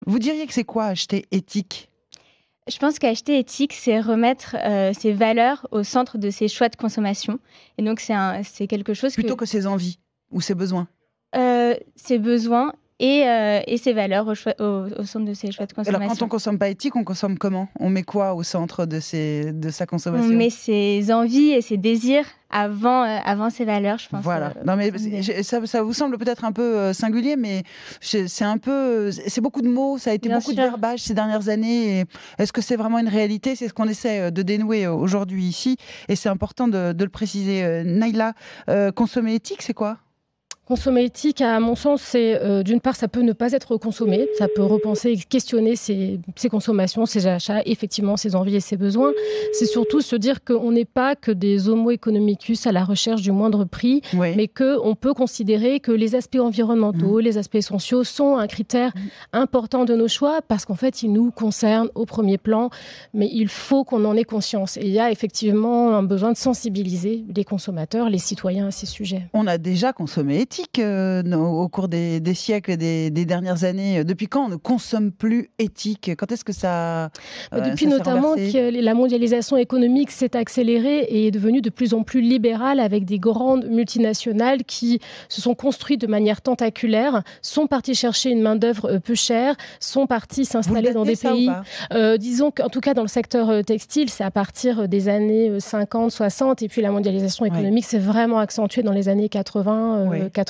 Vous diriez que c'est quoi acheter éthique ? Je pense qu'acheter éthique, c'est remettre ses valeurs au centre de ses choix de consommation. Et donc, c'est quelque chose plutôt que ses envies ou ses besoins. Ses besoins et ses valeurs au centre de ses choix de consommation. Alors, quand on ne consomme pas éthique, on consomme comment ? On met quoi au centre de sa consommation ? On met ses envies et ses désirs avant ses valeurs, je pense. Voilà. Non, mais ça vous semble peut-être un peu singulier, mais c'est beaucoup de mots, ça a été beaucoup de verbages ces dernières années. Est-ce que c'est vraiment une réalité ? C'est ce qu'on essaie de dénouer aujourd'hui ici, et c'est important de le préciser. Naïla, consommer éthique, c'est quoi ? Consommer éthique, à mon sens, c'est d'une part, ça peut ne pas être consommé, ça peut repenser et questionner ses consommations, ses achats, effectivement, ses envies et ses besoins. C'est surtout se dire qu'on n'est pas que des homo economicus à la recherche du moindre prix, mais qu'on peut considérer que les aspects environnementaux, les aspects sociaux sont un critère important de nos choix parce qu'en fait, ils nous concernent au premier plan, mais il faut qu'on en ait conscience. Et il y a effectivement un besoin de sensibiliser les consommateurs, les citoyens à ces sujets. On a déjà consommé éthique au cours des siècles et des dernières années. Depuis quand on ne consomme plus éthique ? Quand est-ce que ça depuis notamment que la mondialisation économique s'est accélérée et est devenue de plus en plus libérale avec des grandes multinationales qui se sont construites de manière tentaculaire, sont parties chercher une main-d'œuvre peu chère, sont parties s'installer dans des pays. Disons qu'en tout cas dans le secteur textile, c'est à partir des années 50, 60, et puis la mondialisation économique s'est vraiment accentuée dans les années 80, 90,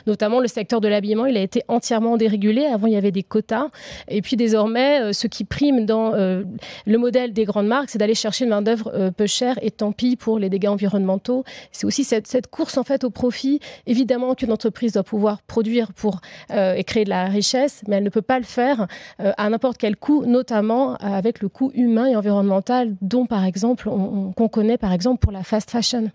notamment le secteur de l'habillement, il a été entièrement dérégulé. Avant, il y avait des quotas. Et puis désormais, ce qui prime dans le modèle des grandes marques, c'est d'aller chercher une main-d'œuvre peu chère, et tant pis pour les dégâts environnementaux. C'est aussi cette course en fait au profit. Évidemment qu'une entreprise doit pouvoir produire et créer de la richesse, mais elle ne peut pas le faire à n'importe quel coût, notamment avec le coût humain et environnemental dont, par exemple, qu'on connaît par exemple pour la fast fashion.